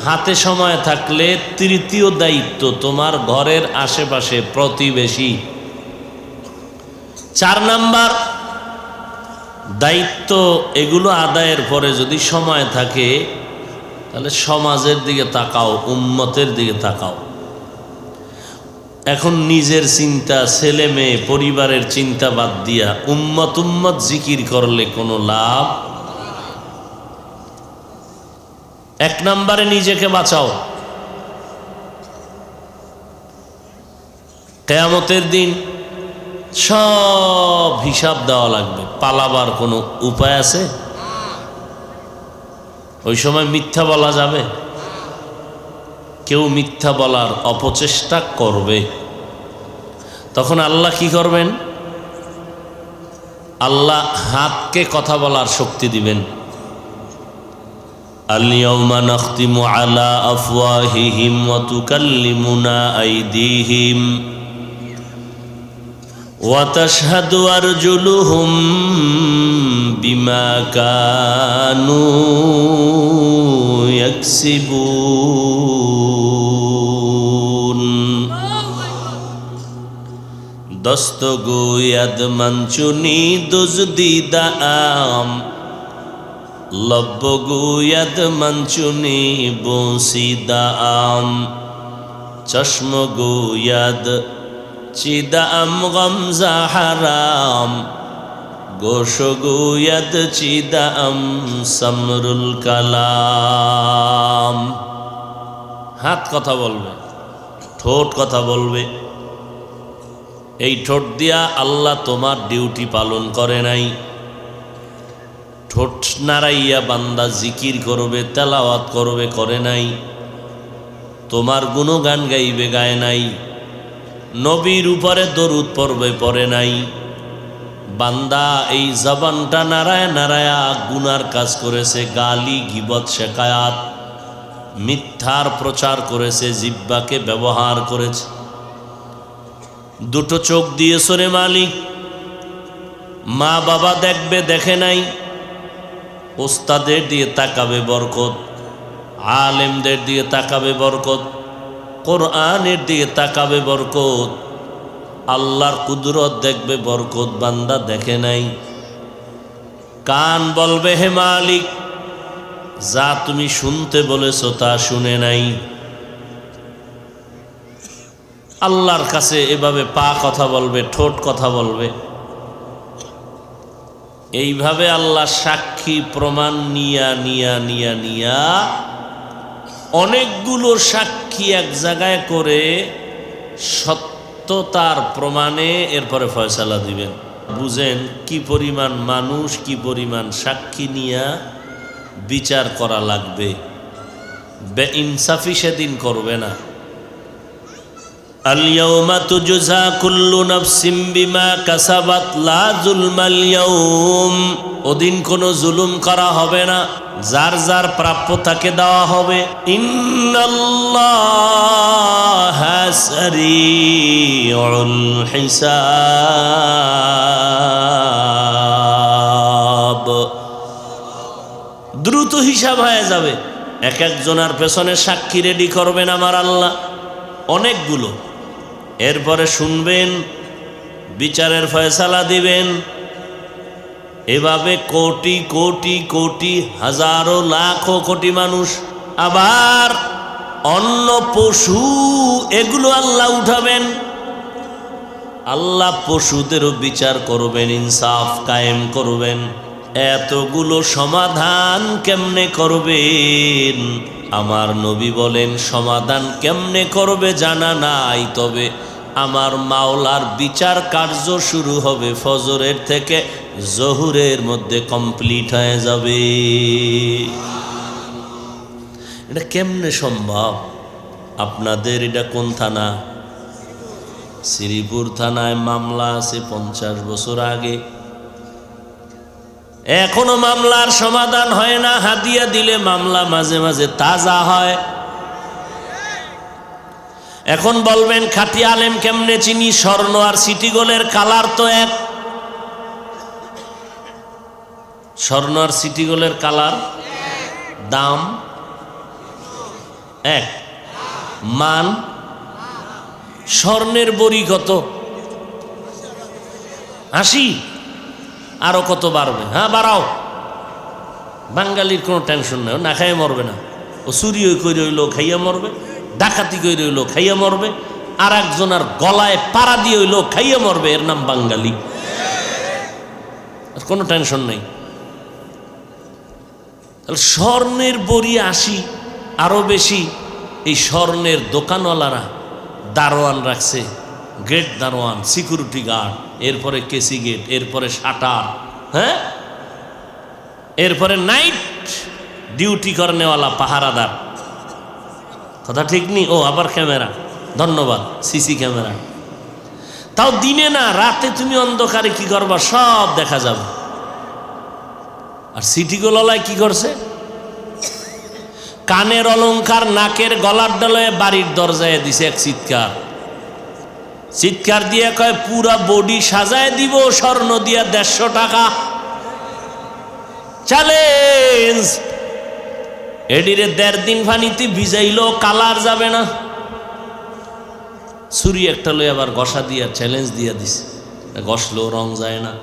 হাতে সময় থাকলে তৃতীয় দায়িত্ব তোমার ঘরের আশেপাশে প্রতিবেশী। 4 নাম্বার দায়িত্ব, এগুলো আদায়ের পরে যদি সময় থাকে তাহলে সমাজের দিকে তাকাও, উম্মতের দিকে তাকাও। এখন নিজের চিন্তা, ছেলে মেয়ে, পরিবারের চিন্তা বাদ দিয়া উম্মত জিকির করলে কোনো লাভ। 1 নম্বরে নিজেকে বাঁচাও। কিয়ামতের দিন সব হিসাব দেওয়া লাগবে, পালাবার কোনো উপায় আছে? ওই সময় মিথ্যা বলা যাবে? কেউ মিথ্যা বলার অপচেষ্টা করবে, তখন আল্লাহ কি করবেন? আল্লাহ হাতকে কথা বলার শক্তি দিবেন। আল-ইয়াওমা নাখতিমু আলা আফওয়াহিহিম ওয়া তুকাল্লিমুনা আইদিহিম ওয়া তাশহাদু আরজুলুহুম বিমা কানু ইয়াকসিবুন। দস্তগোয়াদ মঞ্চুনি দুজদিদাম লব্বগুয়াদ মঞ্চুনি বসিদাম চশমগুয়াদ চিদাম গমজা হারাম গোশগুয়াদ চিদাম সমরুল কালাম। হাত কথা বলবে, ঠোঁট কথা বলবে। এই ঠোঁট দিয়া আল্লাহ তোমার ডিউটি পালন করে নাই। ঠোঁট নাড়াইয়া বান্দা জিকির করবে, তেলাওয়াত করবে, করে নাই। তোমার গুণগান গাইবে, গায় নাই। নবীর উপরে দরুদ পড়বে, পড়ে নাই। বান্দা এই জবানটা নাড়ায় নাড়ায়া গুনার কাজ করেছে, গালি, গীবত, শেকায়াত, মিথ্যার প্রচার করেছে, জিহ্বাকে ব্যবহার করেছে। দুটো চোখ দিয়েছো রে মালিক, মা বাবা দেখবে, দেখে নাই। ওস্তাদের দিয়ে তাকাবে বরকত, আলেমদের দিয়ে তাকাবে বরকত, কোরআনের দিকে তাকাবে বরকত, আল্লাহর কুদরত দেখবে বরকত। বান্দা দেখে নাই। কান বলবে হে মালিক, যা তুমি শুনতে বলেছো তা শুনে নাই। আল্লাহর কাছে এভাবে পা কথা বলবে, ঠোঁট কথা বলবে। এইভাবে আল্লাহ সাক্ষী প্রমাণ নিয়া নিয়া নিয়া নিয়া অনেকগুলো সাক্ষী এক জায়গায় করে সত্যতার প্রমাণে এরপরে ফয়সালা দিবেন। বুঝেন কি পরিমাণ মানুষ, কি পরিমাণ সাক্ষী নিয়া বিচার করা লাগবে। বেইনসাফি সেদিন করবে না। আল-ইয়াওমা তুজজা কুল্লু নাফসিম বিমা কাসাবাত লা যুলমাল ইয়াওম। ওদিন কোনো জুলুম করা হবে না, যার যার প্রাপ্য তাকে দেওয়া হবে। ইন্নাল্লাহা সারিউল হিসাব। দ্রুত হিসাব হয়ে যাবে। এক একজনের পেছনে সাক্ষী রেডি করবেন আমার আল্লাহ, অনেকগুলো। এরপরে শুনবেন, বিচারের ফয়সালা দিবেন। এভাবে কোটি কোটি কোটি, হাজারো লাখো কোটি মানুষ। আবার অন্য পশু, এগুলো আল্লাহ উঠাবেন। আল্লাহ পশুদেরও বিচার করবেন, ইনসাফ কায়েম করবেন। এতগুলো সমাধান কেমনে করবেন? আমার নবী বলেন সমাধান কেমনে করবে জানা নাই, তবে আমার মাওলার বিচার কার্য শুরু হবে ফজরের থেকে জহুরের মধ্যে কমপ্লিট হয়ে যাবে। এটা কেমনে সম্ভব? আপনাদের এটা কোন থানা? শ্রীপুর থানায় মামলা আছে 50 বছর আগে, এখনো মামলার সমাধান হয় না। হাদিয়া দিলে মামলা মাঝে মাঝে তাজা হয়। এখন বলবেন খাঁটি আলেম কেমনে চিনি? স্বর্ণ আর সিটি গোল্ডের কালার তো এক। স্বর্ণ আর সিটি গোল্ডের কালার, দাম এক, মান। স্বর্ণের বড়ি কত? 80। আরো কত বাড়বে? হ্যাঁ বাড়াও, বাঙালির কোনো টেনশন নেই, না খাইয়ে মরবে না। ও চুরি করে রইলো খাইয়া মরবে, ডাকাতি করে রইলো খাইয়া মরবে, আর একজনের গলায় পাড়া দিয়ে হইলো খাইয়া মরবে, এর নাম বাঙালি। কোনো টেনশন নেই। স্বর্ণের বড়ি 80, আরো বেশি। এই স্বর্ণের দোকানওয়ালারা দারোয়ান রাখছে, গেট দারোয়ান, সিকিউরিটি গার্ড, এরপরে কেসি গেট, এরপরে শাটার, হ্যাঁ, এরপরে নাইট ডিউটি করেনেওয়ালা পাহারাদার। কথা ঠিক নি? ও আবার ক্যামেরা, ধন্যবাদ, সিসি ক্যামেরা। তাও দিনে না, রাতে তুমি অন্ধকারে কি করবা? সব দেখা যাবে। আর সিটি গোলায় কি করছে? কানের অলংকার, নাকের গলার ডলায় বাড়ির দরজায় দিছে এক চিৎকার। চিৎকার দিয়ে কয় পুরা বডি সাজায় দিব স্বর্ণ দিয়া 150 টাকা। চ্যালেঞ্জ। এডিরে 1.5 দিন পানিতে ভিজাইলো কালার যাবে না। ছুরি একটা লই আবার ঘষা দিয়া চ্যালেঞ্জ দিয়া দিছে, ঘষলো রং যায় না।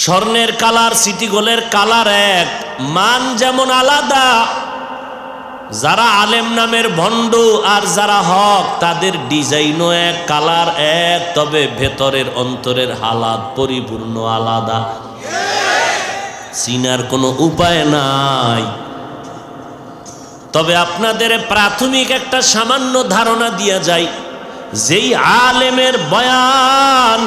স্বর্ণের কালার সিটি গোল্ডের কালার এক, মান যেমন আলাদা। যারা আলেম নামের ভণ্ড আর যারা হক তাদের ডিজাইনও এক, কালার এক, তবে ভেতরের অন্তরের হালাত পরিপূর্ণ আলাদা। চিনার কোনো উপায় নাই। তবে আপনাদের প্রাথমিক একটা সামান্য ধারণা দিয়া যায়, যেই আলেমের বয়ান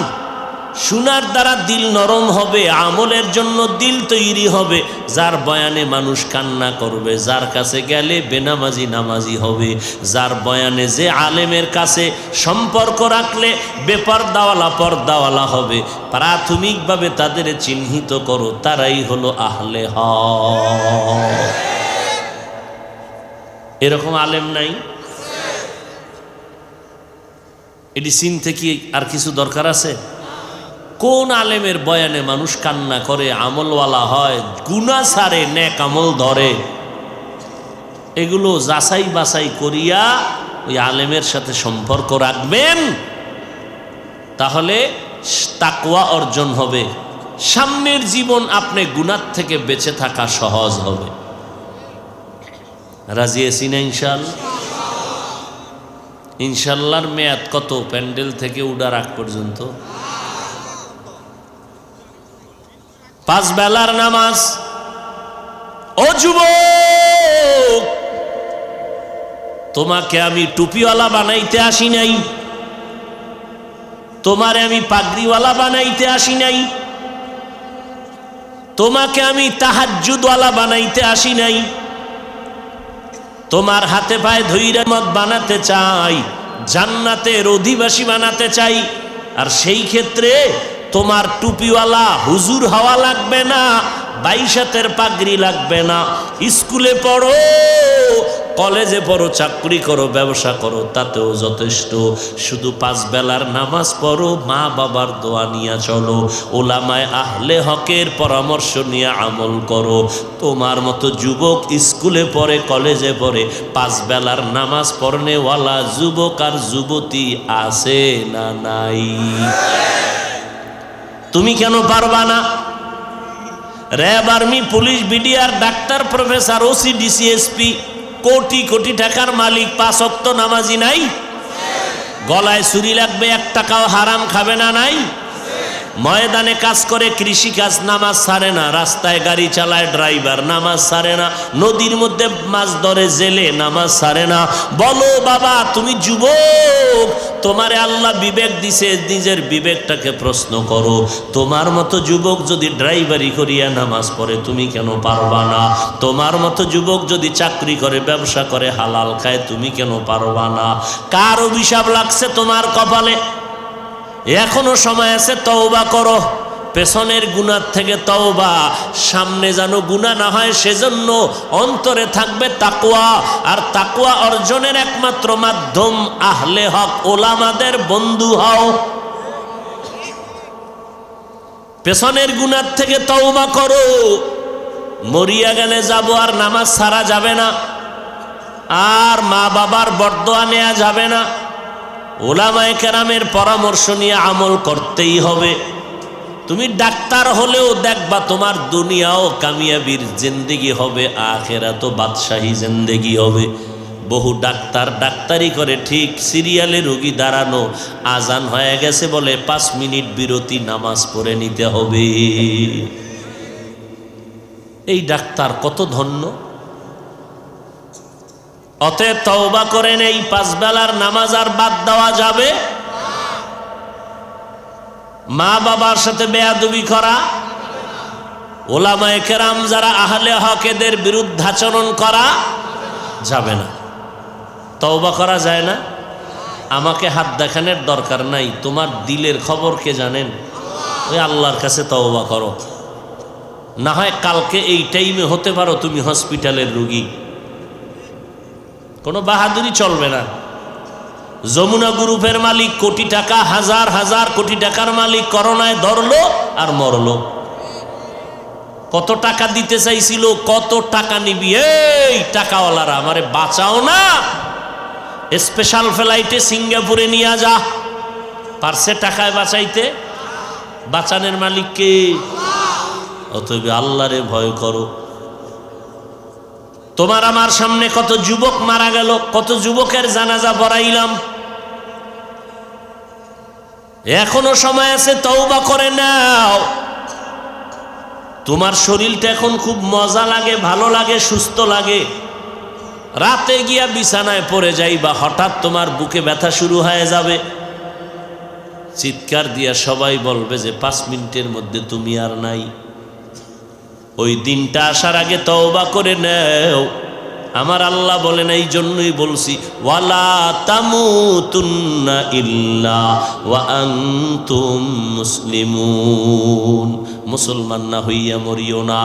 শোনার দ্বারা দিল নরম হবে, আমলের জন্য দিল তৈরি হবে, যার বয়ানে মানুষ কান্না করবে, যার কাছে গেলে বেনামাজি নামাজি হবে, যার বয়ানে যে আলেমের কাছে সম্পর্ক রাখলে বেপরদাওয়ালা পর্দাওয়ালা হবে, প্রাথমিকভাবে তাদের চিহ্নিত করো, তারাই হলো আহলে হক। এরকম আলেম নাই? এটি চিনতে কি আর কিছু দরকার আছে? কোন আলেমের বয়ানে মানুষ কান্না করে, আমলওয়ালা হয়, গুনাহ ছাড়ে, নেক আমল ধরে? এগুলো যাচাই বাছাই করিয়া ওই আলেমের সাথে সম্পর্ক রাখবেন, তাহলে তাকওয়া অর্জন হবে। সামনের জীবন আপনি গুনাহ থেকে বেঁচে থাকা সহজ হবে। রাজি আছি না ইনশাআল্লাহ? ইনশাআল্লাহর মেয়াদ কত? প্যান্ডেল থেকে উড়ার আগ পর্যন্ত 5 বেলার নামাজ। ও যুবক, তোমাকে আমি টুপিওয়ালা বানাইতে আসি নাই, তোমারে আমি পাগড়িওয়ালা বানাইতে আসি নাই, তোমাকে আমি তাহাজ্জুদওয়ালা বানাইতে আসি নাই। তোমার হাতে পায়ে ধইরা মত বানাতে চাই, জান্নাতের অধিবাসী বানাতে চাই। আর সেই ক্ষেত্রে তোমার টুপিওয়ালা হুজুর হওয়া লাগবে না, 22 হাতের পাগড়ি লাগবে না। স্কুলে পড়ো, কলেজে পড়ো, চাকরি করো, ব্যবসা করো, তাতেও যথেষ্ট। শুধু 5 বেলার নামাজ পড়ো, মা বাবার দোয়া নিয়ে চলো, ওলামায়ে আহলে হকের পরামর্শ নিয়ে আমল করো। তোমার মতো যুবক স্কুলে পড়ে, কলেজে পড়ে, 5 বেলার নামাজ পড়নেওয়ালা যুবক আর যুবতী আছে না নাই? তুমি কেন পারবা না? RAB, army, police, BDR, doctor, professor, OC, DC, SP, crore crore টাকার মালিক, 5 ওয়াক্ত নামাজি নাই? গলায় চুরি লাগবে, 1 টাকাও হারাম খাবে না? নাই? ময়দানে কাজ করে, কৃষি কাজ, নামাজ ছাড়ে না। রাস্তায় গাড়ি চালায় ড্রাইভার, নামাজ ছাড়ে না। নদীর মধ্যে মাছ ধরে, জেলে, নামাজ ছাড়ে না। বলো বাবা, তুমি যুবক, তোমারে আল্লাহ বিবেক দিছে, নিজের বিবেকটাকে প্রশ্ন করো। তোমার মতো যুবক যদি ড্রাইভারি করিয়া নামাজ পড়ে, তুমি কেন পারবা না? তোমার মতো যুবক যদি চাকরি করে, ব্যবসা করে, হালাল খায়, তুমি কেন পারবা না? কার অভিশাপ লাগছে তোমার কপালে? এখনো সময় আছে, তওবা করো। পেছনের গুনাহ থেকে তওবা, সামনে যেন গুনাহ না হয় সেজন্য অন্তরে থাকবে তাকওয়া। আর তাকওয়া অর্জনের একমাত্র মাধ্যম আহলে হক ওলামাদের বন্ধু হও। পেছনের গুনাহ থেকে তওবা করো। মরিয়া গেলে যাব আর নামাজ ছাড়া যাবে না, আর মা বাবার বরদোয়া নেওয়া যাবে না। ওলামায়ে কেরামের পরামর্শ নিয়ে আমল করতেই হবে। তুমি ডাক্তার হলেও দেখবা তোমার দুনিয়াও কামিয়াবির জিন্দেগি হবে, আখিরাতও বাদশাহী জিন্দেগি হবে। বহু ডাক্তার ডাক্তারি করে, ঠিক সিরিয়ালে রোগী দাঁড়ানো, আজান হয়ে গেছে বলে 5 মিনিট বিরতি, নামাজ পড়ে নিতে হবে। এই ডাক্তার কত ধন্য! অতএব তওবা করেন, এই 5 বেলার নামাজ আর বাদ দেওয়া যাবে? মা বাবার সাথে বেয়াদবি করা, ওলামায়ে কেরাম যারা আহলে হক এদের বিরুদ্ধাচরণ করা যাবে না। তওবা করা যায় না? আমাকে হাত দেখানোর দরকার নাই, তোমার দিলের খবর কে জানেন? ওই আল্লাহর কাছে তওবা করো। না হয় কালকে এই টাইমে হতে পারো তুমি হসপিটালের রোগী। কোনো বাহাদুরি চলবে না। যমুনা গ্রুপের মালিক কোটি টাকা, হাজার হাজার কোটি টাকার মালিক করোনায় ধরলো আর মরলো। কত টাকা দিতে চাইছিল, কত টাকা নিবি? এই টাকাওয়ালারা আমারে বাঁচাও না, স্পেশাল ফ্লাইটে সিঙ্গাপুরে নিয়ে যা। পারছে টাকায় বাঁচাইতে? বাঁচানের মালিক কে? অতএব আল্লাহরে ভয় করো। তোমার আমার সামনে কত যুবক মারা গেল, কত যুবকের জানাজা পড়াইলাম। এখনো সময় আছে, তওবা করে নাও। তোমার শরীরটা এখন খুব মজা লাগে, ভালো লাগে, সুস্থ লাগে। রাতে গিয়া বিছানায় পড়ে যাইবা, হঠাৎ তোমার বুকে ব্যথা শুরু হয়ে যাবে। চিৎকার দিয়া সবাই বলবে যে 5 মিনিটের মধ্যে তুমি আর নাই। ওই দিনটা আসার আগে তওবা করে নাও। আমার আল্লাহ বলেন, এই জন্যই বলছি, ওয়ালা তামুতুন্না ইল্লা ওয়া আনতুম মুসলিমুন। মুসলমান না হইয়া মরিও না।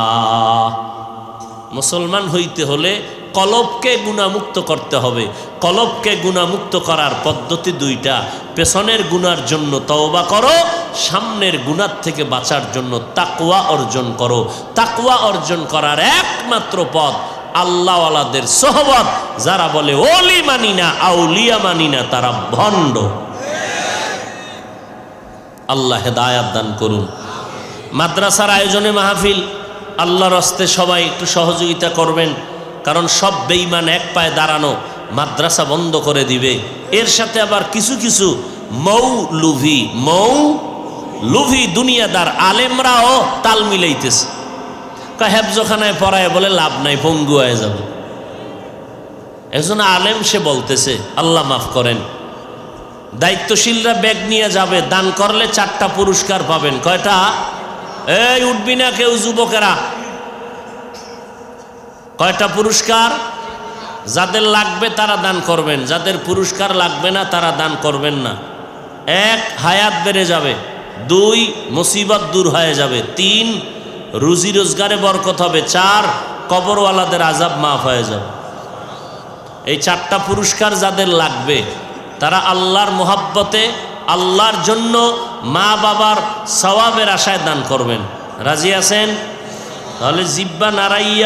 মুসলমান হইতে হলে কলবকে গুনাহমুক্ত করতে হবে। কলবকে গুনাহমুক্ত করার পদ্ধতি 2টা। পেছনের গুনার জন্য তওবা করো, সামনের গুনার থেকে বাঁচার জন্য তাকওয়া অর্জন করো। তাকওয়া অর্জন করার একমাত্র পথ আল্লাহওয়ালাদের সোহবত। যারা বলে ওলি মানি না, আউলিয়া মানি না, তারা ভণ্ড। আল্লাহ হেদায়াত দান করুন। মাদ্রাসার আয়োজনে মাহফিল, আল্লাহর হস্তে সবাই একটু সহযোগিতা করবেন, কারণ সব বেঈমান এক পায়ে দাঁড়ানো, মাদ্রাসা বন্ধ করে দিবে। এর সাথে আবার কিছু কিছু মৌলুভি দুনিয়াদার আলেমরাও তাল মিলাইতেছে। হেফজখানায় পড়ায় বলে লাভ নাই, পঙ্গু হয়ে যাবে। একজন আলেম সে বলতেছে, আল্লাহ মাফ করেন, দায়িত্বশীলরা ব্যাগ নিয়ে যাবে, দান করলে 4টা পুরস্কার পাবেন। কয়টা? এই উঠবি না কেউ, যুবকেরা। কয়টা পুরস্কার? যাদের লাগবে তারা দান করবেন, যাদের পুরস্কার লাগবে না তারা দান করবেন না। 1 হায়াত বেড়ে যাবে, 2 মুসিবত দূর হয়ে যাবে, 3 রুজি রোজগারে বরকত হবে, 4 কবরওয়ালাদের আযাব মাফ হয়ে যাবে। এই 4টা পুরস্কার যাদের লাগবে তারা আল্লাহর মোহাব্বতে, আল্লাহর জন্য, মা বাবার সওয়াবের আশায় দান করবেন। রাজি আছেন? তাহলে জিব্বা নাড়াইয়া